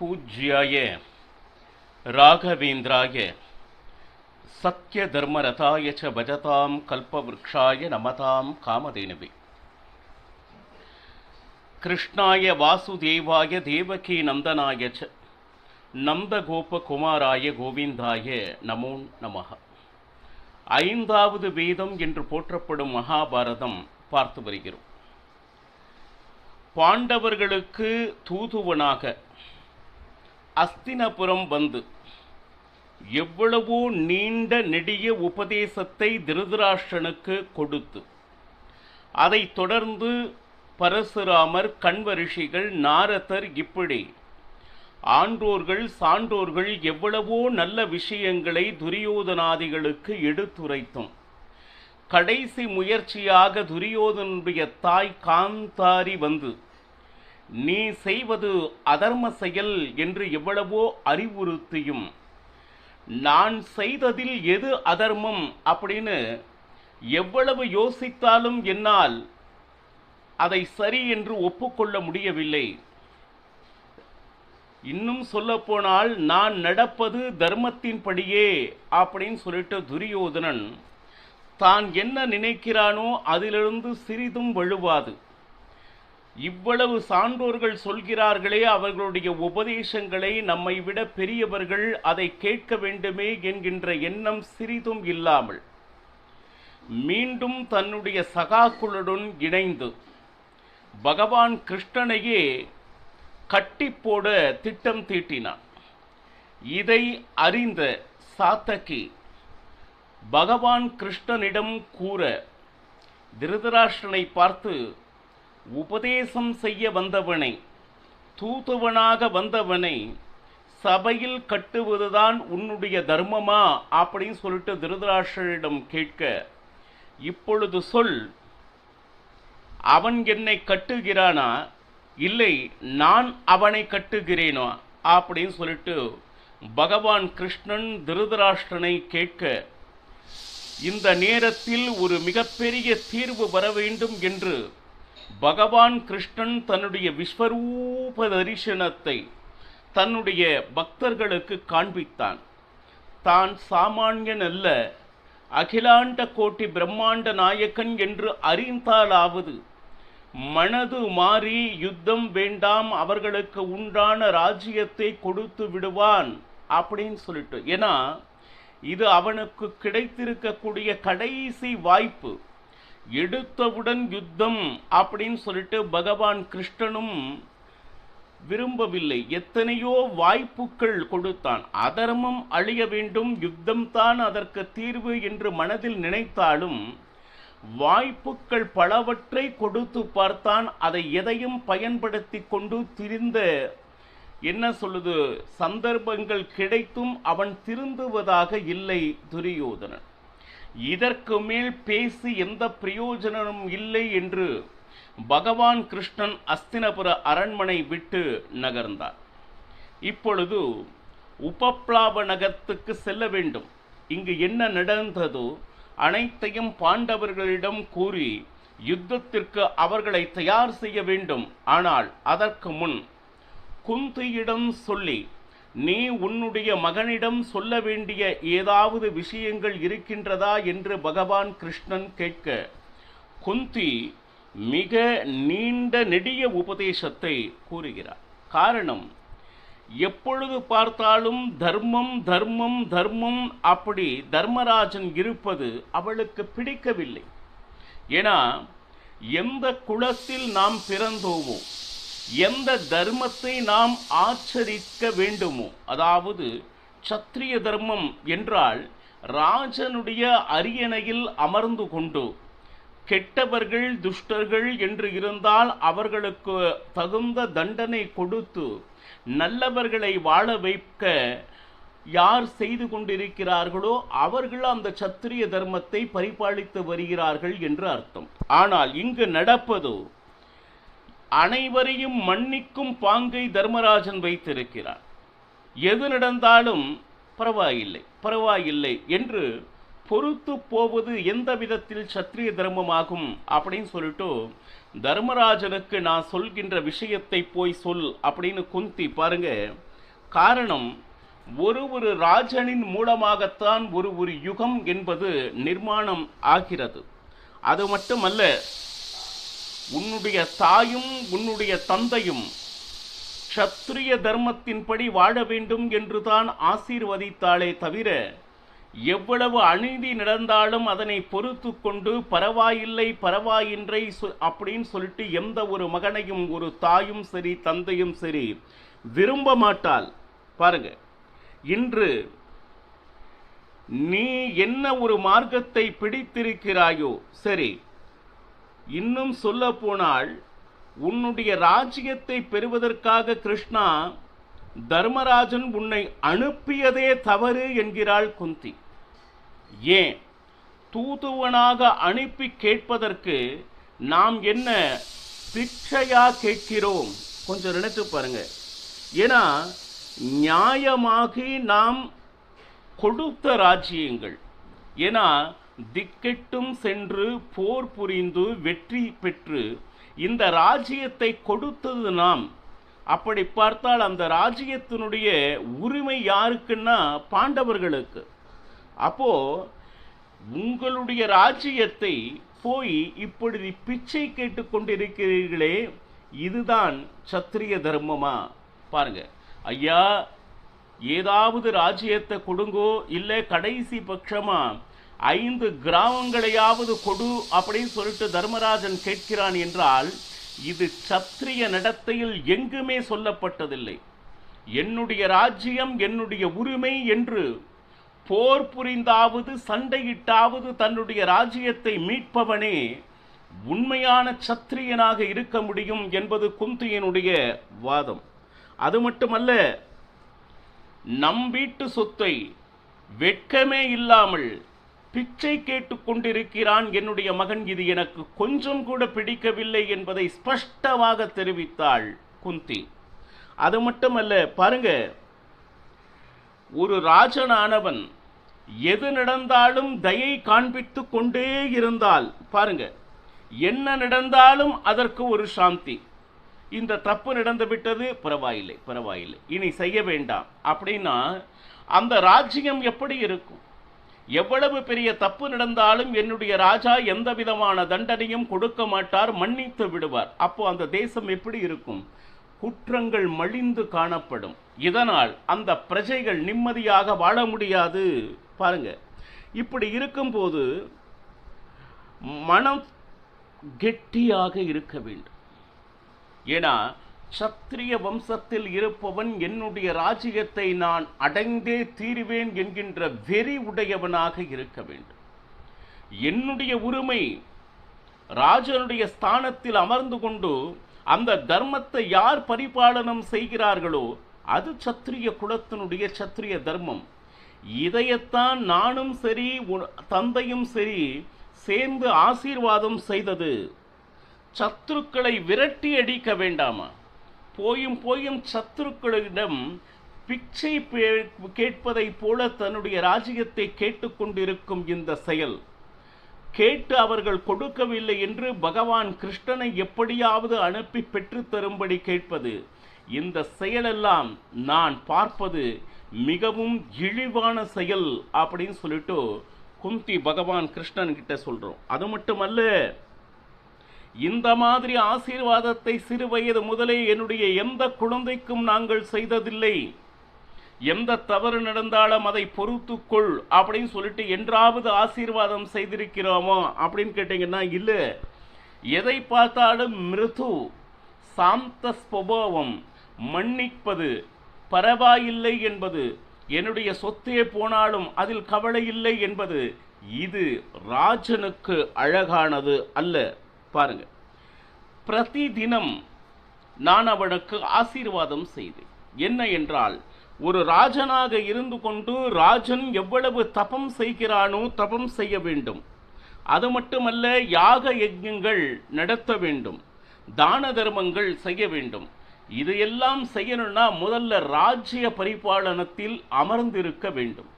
பூஜ்யாய ராகவேந்திராய சத்யதர்மரதாய ச பஜதாம் கல்பவ்ருக்ஷாய நமதாம் காமதேனுவே. கிருஷ்ணாய வாசுதேவாய தேவகி நந்தனாய ச நந்தகோபகுமாராய கோவிந்தாய நமோ நமஹ. ஐந்தாவது வேதம் என்று போற்றப்படும் மகாபாரதம் பார்த்து வருகிறோம். பாண்டவர்களுக்கு தூதுவனாக அஸ்தினபுரம் வந்து எவ்வளவோ நீண்ட நெடிய உபதேசத்தை திருதராஷ்டிரனுக்கு கொடுத்து, அதைத் தொடர்ந்து பரசுராமர், கண்வரிஷிகள், நாரதர், இப்படி ஆன்றோர்கள் சான்றோர்கள் எவ்வளவோ நல்ல விஷயங்களை துரியோதனாதிகளுக்கு எடுத்துரைத்தும், கடைசி முயற்சியாக துரியோதனுடைய தாய் காந்தாரி வந்து நீ செய்வது அதர்ம செயல் என்று எவ்வளவோ அறிவுறுத்தியும், நான் செய்ததில் எது அதர்மம் அப்படின்னு எவ்வளவு யோசித்தாலும் என்னால் அதை சரி என்று ஒப்புக்கொள்ள முடியவில்லை. இன்னும் சொல்லப்போனால் நான் நடப்பது தர்மத்தின்படியே அப்படின்னு சொல்லிட்டு துரியோதனன் தான் என்ன நினைக்கிறானோ அதிலிருந்து சிறிதும் வழுவாது. இவ்வளவு சான்றோர்கள் சொல்கிறார்களே, அவர்களுடைய உபதேசங்களை நம்மை விட பெரியவர்கள் அதை கேட்க வேண்டுமே என்கின்ற எண்ணம் சிறிதும் இல்லாமல் மீண்டும் தன்னுடைய சகாக்களுடன் இணைந்து பகவான் கிருஷ்ணனையே கட்டி போட திட்டம் தீட்டினான். இதை அறிந்த சாத்தகி பகவான் கிருஷ்ணனிடம் கூற, திருதராஷ்டிரனை பார்த்து, உபதேசம் செய்ய வந்தவனை, தூதுவனாக வந்தவனை சபையில் கட்டுவதுதான் உன்னுடைய தர்மமா அப்படின்னு சொல்லிட்டு திருதராஷ்டிரனிடம் கேட்க, இப்பொழுது சொல், அவன் என்னை கட்டுகிறானா இல்லை நான் அவனை கட்டுகிறேனோ அப்படின்னு சொல்லிட்டு பகவான் கிருஷ்ணன் திருதராஷ்டிரனை கேட்க, இந்த நேரத்தில் ஒரு மிகப்பெரிய தீர்வு வர வேண்டும் என்று பகவான் கிருஷ்ணன் தன்னுடைய விஸ்வரூப தரிசனத்தை தன்னுடைய பக்தர்களுக்கு காண்பித்தான். தான் சாமானியன் அல்ல, அகிலாண்ட கோட்டி பிரம்மாண்ட நாயகன் என்று அறிந்தாலாவது மனது மாறி யுத்தம் வேண்டாம், அவர்களுக்கு உண்டான ராஜ்யத்தை கொடுத்து விடுவான் அப்படின்னு சொல்லிட்டு. ஏன்னா இது அவனுக்கு கிடைத்திருக்கக்கூடிய கடைசி வாய்ப்பு. எடுத்தவுடன் யுத்தம் அப்படின்னு சொல்லிட்டு பகவான் கிருஷ்ணனும் விரும்பவில்லை. எத்தனையோ வாய்ப்புகள் கொடுத்தான். அதர்மம் அழிய வேண்டும், யுத்தம் தான் அதற்கு தீர்வு என்று மனதில் நினைத்தாலும் வாய்ப்புகள் பலவற்றை கொடுத்து பார்த்தான். அதை எதையும் பயன்படுத்தி கொண்டு திரிந்த என்ன சொல்லுது சந்தர்ப்பங்கள் கிடைத்தும் அவன் திருந்துவதாக இல்லை துரியோதனன். இதற்கு மேல் பேசி எந்த பிரயோஜனமும் இல்லை என்று பகவான் கிருஷ்ணன் அஸ்தினபுர அரண்மனை விட்டு நகர்ந்தார். இப்பொழுது உபப்ளாவ நகரத்துக்கு செல்ல வேண்டும். இங்கு என்ன நடந்ததோ அனைத்தையும் பாண்டவர்களிடம் கூறி யுத்தத்திற்கு அவர்களை தயார் செய்ய வேண்டும். ஆனால் அதற்கு முன் குந்தியிடம் சொல்லி, நீ உன்னுடைய மகனிடம் சொல்ல வேண்டிய ஏதாவது விஷயங்கள் இருக்கின்றதா என்று பகவான் கிருஷ்ணன் கேட்க, குந்தி மிக நீண்ட நெடிய உபதேசத்தை கூறுகிறார். காரணம், எப்பொழுது பார்த்தாலும் தர்மம் தர்மம் தர்மம் அப்படி தர்மராஜன் இருப்பது அவளுக்கு பிடிக்கவில்லை. ஏன்னா எந்த குலத்தில் நாம் பிறந்தோமோ, எந்த தர்மத்தை நாம் ஆச்சரிக்க வேண்டுமோ, அதாவது சத்திரிய தர்மம் என்றால் ராஜனுடைய அரியணையில் அமர்ந்து கொண்டு கெட்டவர்கள் துஷ்டர்கள் என்று இருந்தால் அவர்களுக்கு தகுந்த தண்டனை கொடுத்து நல்லவர்களை வாழ வைக்க யார் செய்து கொண்டிருக்கிறார்களோ அவர்கள் அந்த சத்திரிய தர்மத்தை பரிபாலித்து வருகிறார்கள் என்று அர்த்தம். ஆனால் இங்கு நடப்பதோ அனைவரையும் மன்னிக்கும் பாங்கை தர்மராஜன் வைத்திருக்கிறார். எது நடந்தாலும் பரவாயில்லை பரவாயில்லை என்று பொறுத்து போவது எந்த விதத்தில் சத்திரிய தர்மமாகும் அப்படின்னு சொல்லிட்டு தர்மராஜனுக்கு நான் சொல்கின்ற விஷயத்தை போய் சொல் அப்படின்னு குந்தி பாருங்க காரணம், ஒரு ராஜனின் மூலமாகத்தான் ஒரு யுகம் என்பது நிர்மாணம் ஆகிறது. அது மட்டுமல்ல, உன்னுடைய தாயும் உன்னுடைய தந்தையும் க்ஷத்ரிய தர்மத்தின்படி வாழ வேண்டும் என்றுதான் ஆசீர்வதித்தாளே தவிர, எவ்வளவு அநீதி நடந்தாலும் அதனை பொறுத்து கொண்டு பரவாயில்லை பரவாயின்றை அப்படின்னு சொல்லிட்டு எந்த ஒரு மகனையும் ஒரு தாயும் சரி தந்தையும் சரி விரும்ப மாட்டாள். பாருங்க, இன்று நீ என்ன ஒரு மார்க்கத்தை பிடித்திருக்கிறாயோ சரி, இன்னும் சொல்ல போனால் உன்னுடைய ராஜ்யத்தை பெறுவதற்காக கிருஷ்ணா தர்மராஜன் உன்னை அனுப்பியதே தவறு என்கிறாள் குந்தி. ஏன்? தூதுவனாக அனுப்பி கேட்பதற்கு நாம் என்ன பிச்சையா கேட்கிறோம்? கொஞ்சம் நினைத்து பாருங்க. ஏன்னா நியாயமாகி நாம் கொடுத்த ராஜ்யங்கள், ஏன்னா திக்கெட்டும் சென்று போர் புரிந்து வெற்றி பெற்று இந்த ராஜ்யத்தை கொடுத்தது நாம். அப்படி பார்த்தால் அந்த ராஜ்யத்தினுடைய உரிமை யாருக்குன்னா பாண்டவர்களுக்கு. அப்போ உங்களுடைய ராஜ்யத்தை போய் இப்படி பிச்சை கேட்டு கொண்டிருக்கிறீர்களே, இதுதான் சத்திரிய தர்மமா? பாருங்க ஐயா, ஏதாவது ராஜ்யத்தை கொடுங்கோ, இல்லை கடைசி பட்சமா 5 கிராமங்களையாவது கொடு அப்படின்னு சொல்லிட்டு தர்மராஜன் கேட்கிறான் என்றால், இது சத்திரிய நடத்தையில் எங்குமே சொல்லப்பட்டதில்லை. என்னுடைய ராஜ்யம் என்னுடைய உரிமை என்று போர் புரிந்தாவது சண்டையிட்டாவது தன்னுடைய ராஜ்யத்தை மீட்பவனே உண்மையான சத்திரியனாக இருக்க முடியும் என்பது குந்தியினுடைய வாதம். அது மட்டுமல்ல, நம் வீட்டு சொத்தை வெட்கமே இல்லாமல் பிச்சை கேட்டு கொண்டிருக்கிறான் என்னுடைய மகன், இது எனக்கு கொஞ்சம் கூட பிடிக்கவில்லை என்பதை ஸ்பஷ்டமாக தெரிவித்தாள் குந்தி. அது மட்டுமல்ல, பாருங்க, ஒரு ராஜனானவன் எது நடந்தாலும் தயை காண்பித்து கொண்டே இருந்தால், பாருங்க, என்ன நடந்தாலும் அதற்கு ஒரு சாந்தி. இந்த தப்பு நடந்து விட்டது, பரவாயில்லை பரவாயில்லை, இனி செய்ய வேண்டாம் அப்படின்னா அந்த ராஜ்யம் எப்படி இருக்கும்? எவ்வளவு பெரிய தப்பு நடந்தாலும் என்னுடைய ராஜா எந்த விதமான தண்டனையும் கொடுக்க மாட்டார், மன்னித்து விடுவார். அப்போ அந்த தேசம் எப்படி இருக்கும்? குற்றங்கள் மலிந்து காணப்படும். இதனால் அந்த பிரஜைகள் நிம்மதியாக வாழ முடியாது. பாருங்க, இப்படி இருக்கும்போது மனம் கெட்டியாக இருக்க வேண்டும். ஏன்னா சத்திரிய வம்சத்தில் இருப்பவன் என்னுடைய ராஜ்யத்தை நான் அடைந்தே தீருவேன் என்கின்ற வெறி உடையவனாக இருக்க வேண்டும். என்னுடைய உரிமை, ராஜனுடைய ஸ்தானத்தில் அமர்ந்து கொண்டு அந்த தர்மத்தை யார் பரிபாலனம் செய்கிறார்களோ அது சத்திரிய குலத்தினுடைய சத்திரிய தர்மம். இதையத்தான் நானும் சரி தந்தையும் சரி சேர்ந்து ஆசீர்வாதம் செய்தது. சத்துருக்களை விரட்டி அடிக்க வேண்டாமா? போயும் சத்துருக்களிடம் பிச்சை கேட்பதை போல தன்னுடைய ராஜ்யத்தை கேட்டுக்கொண்டிருக்கும் இந்த செயல், கேட்டு அவர்கள் கொடுக்கவில்லை என்று பகவான் கிருஷ்ணனை எப்படியாவது அனுப்பி பெற்று தரும்படி கேட்பது, இந்த செயலெல்லாம் நான் பார்ப்பது மிகவும் இழிவான செயல் அப்படின்னு சொல்லிட்டு குந்தி பகவான் கிருஷ்ணன் கிட்ட சொல்றோம். அது மட்டுமல்ல, இந்த மாதிரி ஆசீர்வாதத்தை சிறு வயது முதலே என்னுடைய எந்த குழந்தைக்கும் நாங்கள் செய்ததில்லை. எந்த தவறு நடந்தாலும் அதை பொறுத்துக்கொள் அப்படின்னு சொல்லிட்டு என்றாவது ஆசீர்வாதம் செய்திருக்கிறோமோ அப்படின்னு கேட்டீங்கன்னா இல்லை. எதை பார்த்தாலும் மிருது, சாந்த ஸ்வபாவம், மன்னிப்பது, பரவாயில்லை என்பது, என்னுடைய சொத்தே போனாலும் அதில் கவலை இல்லை என்பது, இது ராஜனுக்கு அழகானது அல்ல. பாருங்க, பிரதி தினம் நான் அவனுக்கு ஆசீர்வாதம் செய்தேன். என்ன என்றால், ஒரு ராஜனாக இருந்து கொண்டு ராஜன் எவ்வளவு தபம் செய்கிறானோ தபம் செய்ய வேண்டும். அது மட்டுமல்ல, யாக யஜ்ஞங்கள் நடத்த வேண்டும், தான தர்மங்கள் செய்ய வேண்டும். இதையெல்லாம் செய்யணும்னா முதல்ல ராஜ்ய பரிபாலனத்தில் அமர்ந்திருக்க வேண்டும்.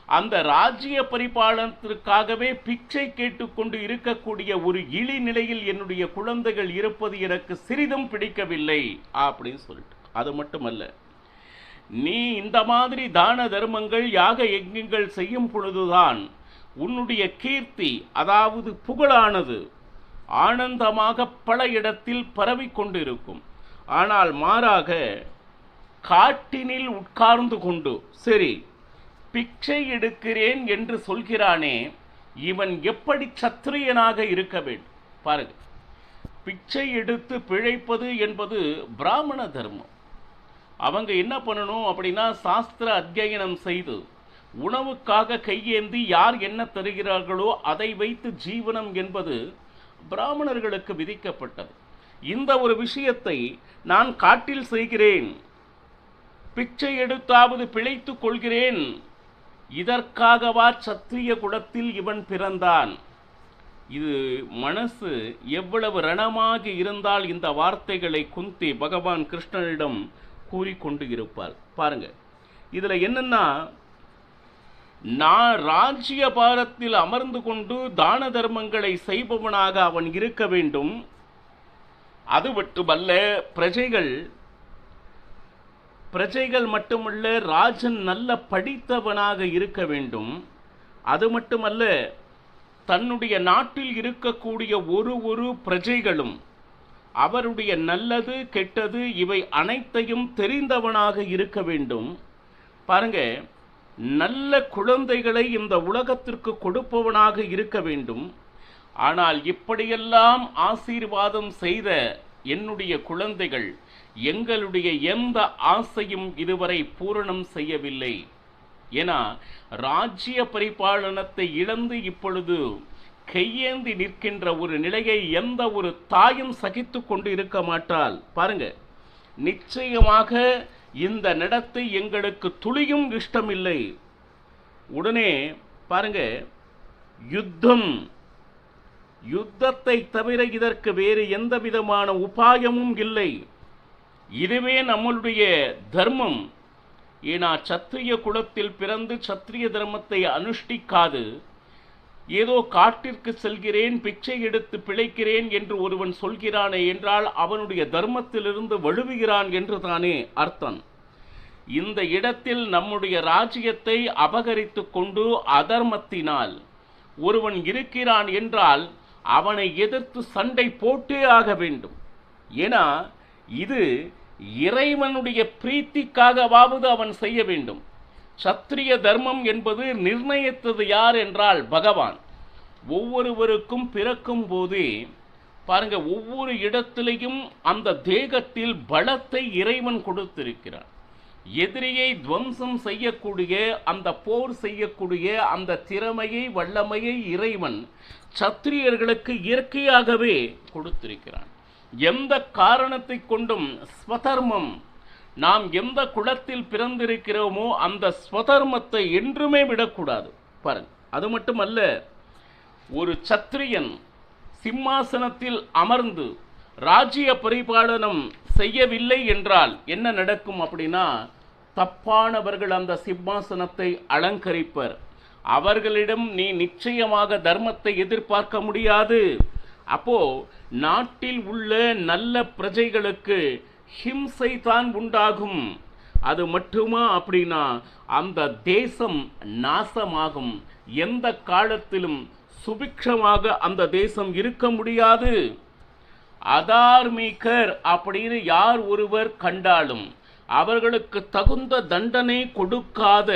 அந்த ராஜ்ய பரிபாலனத்திற்காகவே பிச்சை கேட்டுக்கொண்டு இருக்கக்கூடிய ஒரு இழி நிலையில் என்னுடைய குழந்தைகள் இருப்பது எனக்கு சிறிதும் பிடிக்கவில்லை அப்படின்னு சொல்லிட்டு. அது மட்டுமல்ல, நீ இந்த மாதிரி தான தர்மங்கள் யாக யஜ்ஞங்கள் செய்யும் பொழுதுதான் உன்னுடைய கீர்த்தி, அதாவது புகழானது ஆனந்தமாக பல இடத்தில் பரவி கொண்டிருக்கும். ஆனால் மாறாக காட்டினில் உட்கார்ந்து கொண்டு சரி பிச்சை எடுக்கிறேன் என்று சொல்கிறானே, இவன் எப்படி சத்திரியனாக இருக்க வேண்டும் பாருங்க. பிச்சை எடுத்து பிழைப்பது என்பது பிராமண தர்மம். அவங்க என்ன பண்ணணும் அப்படின்னா, சாஸ்திர அத்தியனம் செய்து உணவுக்காக கையேந்தி யார் என்ன தருகிறார்களோ அதை வைத்து ஜீவனம் என்பது பிராமணர்களுக்கு விதிக்கப்பட்டது. இந்த ஒரு விஷயத்தை நான் காட்டில் செய்கிறேன், பிச்சை எடுத்தாவது பிழைத்துக் கொள்கிறேன், இதற்காகவா சத்திரிய குலத்தில் இவன் பிறந்தான்? இது மனசு எவ்வளவு ரணமாக இருந்தால் இந்த வார்த்தைகளை குந்தி பகவான் கிருஷ்ணனிடம் கூறிக்கொண்டு இருப்பாள் பாருங்க. இதுல என்னன்னா, நான் ராஜ்ய பாரத்தில் அமர்ந்து கொண்டு தான தர்மங்களை செய்பவனாக அவன் இருக்க வேண்டும். அது மட்டுமல்ல, பிரஜைகள் மட்டுமல்ல, ராஜன் நல்ல படித்தவனாக இருக்க வேண்டும். அது மட்டுமல்ல, தன்னுடைய நாட்டில் இருக்கக்கூடிய ஒரு பிரஜைகளும் அவருடைய நல்லது கெட்டது இவை அனைத்தையும் தெரிந்தவனாக இருக்க வேண்டும். பாருங்க, நல்ல குழந்தைகளை இந்த உலகத்திற்கு கொடுப்பவனாக இருக்க வேண்டும். ஆனால் இப்படியெல்லாம் ஆசீர்வாதம் செய்த என்னுடைய குழந்தைகள் எங்களுடைய எந்த ஆசையும் இதுவரை பூரணம் செய்யவில்லை. ஏன்னா ராஜ்ய பரிபாலனத்தை இழந்து இப்பொழுது கையேந்தி நிற்கின்ற ஒரு நிலையை எந்த ஒரு தாயும் சகித்து கொண்டு இருக்க மாட்டாள். பாருங்க, நிச்சயமாக இந்த நடத்தை எங்களுக்கு துளியும் இஷ்டமில்லை. உடனே பாருங்க, யுத்தத்தை தவிர இதற்கு வேறு எந்த விதமான உபாயமும் இல்லை. இதுவே நம்மளுடைய தர்மம். ஏன்னா சத்திரிய குலத்தில் பிறந்து சத்திரிய தர்மத்தை அனுஷ்டிக்காது ஏதோ காட்டிற்கு செல்கிறேன், பிச்சை எடுத்து பிழைக்கிறேன் என்று ஒருவன் சொல்கிறானே என்றால் அவனுடைய தர்மத்திலிருந்து வழுவுகிறான் என்று தானே அர்த்தம். இந்த இடத்தில் நம்முடைய ராஜ்யத்தை அபகரித்து கொண்டு அதர்மத்தினால் ஒருவன் இருக்கிறான் என்றால் அவனை எதிர்த்து சண்டை போட்டே ஆக வேண்டும். ஏன்னா இது இறைவனுடைய பிரீத்திக்காகவாவது அவன் செய்ய வேண்டும். சத்திரிய தர்மம் என்பது நிர்ணயித்தது யார் என்றால் பகவான். ஒவ்வொருவருக்கும் பிறக்கும் போதே பாருங்க, ஒவ்வொரு இடத்திலையும் அந்த தேகத்தில் பலத்தை இறைவன் கொடுத்திருக்கிறார். எதிரியை துவம்சம் செய்யக்கூடிய, அந்த போர் செய்யக்கூடிய அந்த திறமையை வல்லமையை இறைவன் சத்திரியர்களுக்கு இயற்கையாகவே கொடுத்திருக்கிறான். எந்த காரணத்தை கொண்டும் ஸ்வதர்மம், நாம் எந்த குலத்தில் பிறந்திருக்கிறோமோ அந்த ஸ்வதர்மத்தை என்றுமே விடக்கூடாது. பாருங்க, அது மட்டுமல்ல, ஒரு சத்திரியன் சிம்மாசனத்தில் அமர்ந்து ராஜ்ய பரிபாலனம் செய்யவில்லை என்றால் என்ன நடக்கும் அப்படின்னா, தப்பானவர்கள் அந்த சிம்மாசனத்தை அலங்கரிப்பர். அவர்களிடம் நீ நிச்சயமாக தர்மத்தை எதிர்பார்க்க முடியாது. அப்போ நாட்டில் உள்ள நல்ல பிரஜைகளுக்கு ஹிம்சை தான் உண்டாகும். அது மட்டுமா அப்படின்னா அந்த தேசம் நாசமாகும். எந்த காலத்திலும் சுபிக்ஷமாக அந்த தேசம் இருக்க முடியாது. அதார்மிகர் அப்படின்னு யார் ஒருவர் கண்டாலும் அவர்களுக்கு தகுந்த தண்டனை கொடுக்காத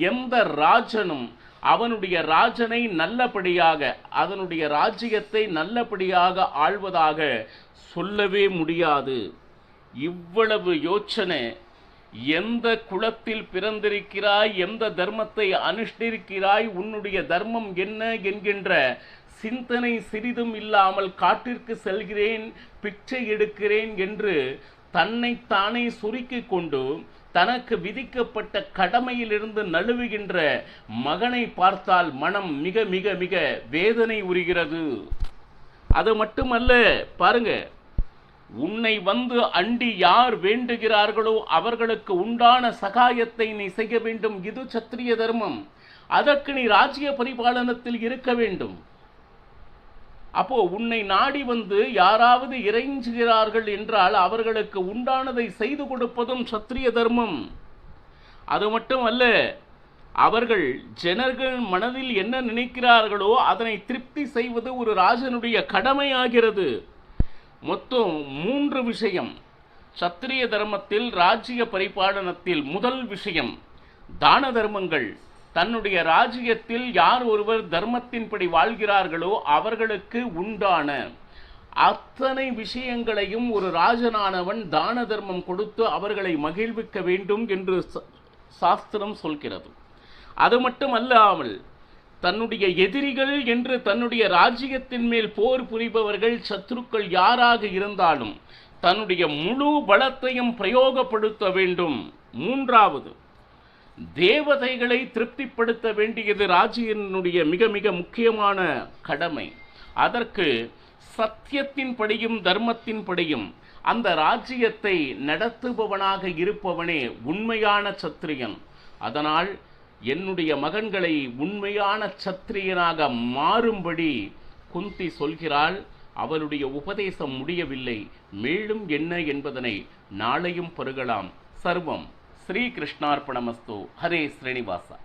எந்த ராஜனும் அவனுடைய ராஜனை நல்லபடியாக, அதனுடைய ராஜ்யத்தை நல்லபடியாக ஆள்வதாக சொல்லவே முடியாது. இவ்வளவு யோசனை, எந்த குலத்தில் பிறந்திருக்கிறாய், எந்த தர்மத்தை அனுஷ்டிருக்கிறாய், உன்னுடைய தர்மம் என்ன என்கின்ற சிந்தனை சிறிதும் இல்லாமல் காட்டிற்கு செல்கிறேன், பிச்சை எடுக்கிறேன் என்று தன்னைத்தானே சுருக்கிக் கொண்டு தனக்கு விதிக்கப்பட்ட கடமையிலிருந்து நழுவுகின்ற மகனை பார்த்தால் மனம் மிக மிக மிக வேதனை உறுகிறது. அது மட்டுமல்ல, பாருங்க, உன்னை வந்து அண்டி யார் வேண்டுகிறார்களோ அவர்களுக்கு உண்டான சகாயத்தை நீ செய்ய வேண்டும். இது சத்திரிய தர்மம். அதற்கு நீ ராஜ்ய பரிபாலனத்தில் இருக்க வேண்டும். அப்போ உன்னை நாடி வந்து யாராவது இறைஞ்சுகிறார்கள் என்றால் அவர்களுக்கு உண்டானதை செய்து கொடுப்பதும் சத்திரிய தர்மம். அது மட்டும் அல்ல, அவர்கள் ஜனர்கள் மனதில் என்ன நினைக்கிறார்களோ அதனை திருப்தி செய்வது ஒரு ராஜனுடைய கடமையாகிறது. மொத்தம் 3 விஷயம் சத்திரிய தர்மத்தில், ராஜ்ய பரிபாலனத்தில். முதல் விஷயம் தான தர்மங்கள். தன்னுடைய ராஜ்யத்தில் யார் ஒருவர் தர்மத்தின்படி வாழ்கிறார்களோ அவர்களுக்கு உண்டான அத்தனை விஷயங்களையும் ஒரு ராஜனானவன் தான தர்மம் கொடுத்து அவர்களை மகிழ்விக்க வேண்டும் என்று சாஸ்திரம் சொல்கிறது. அது மட்டும் அல்லாமல் தன்னுடைய எதிரிகள் என்று தன்னுடைய ராஜ்யத்தின் மேல் போர் புரிபவர்கள் சத்துருக்கள் யாராக இருந்தாலும் தன்னுடைய முழு பலத்தையும் பிரயோகப்படுத்த வேண்டும். மூன்றாவது, தேவதைகளை திருப்திப்படுத்த வேண்டியது ராஜ்யத்தினுடைய மிக மிக முக்கியமான கடமை. அதற்கு சத்தியத்தின் படியும் தர்மத்தின் படியும் அந்த ராஜ்யத்தை நடத்துபவனாக இருப்பவனே உண்மையான சத்திரியன். அதனால் என்னுடைய மகன்களை உண்மையான சத்திரியனாக மாறும்படி குந்தி சொல்கிறாள். அவளுடைய உபதேசம் முடியவில்லை, மேலும் என்ன என்பதனை நாளையும் பருகலாம். சர்வம் ஸ்ரீ கிருஷ்ணார்ப்பணமஸ்து. ஹரே ஸ்ரீனிவாசா.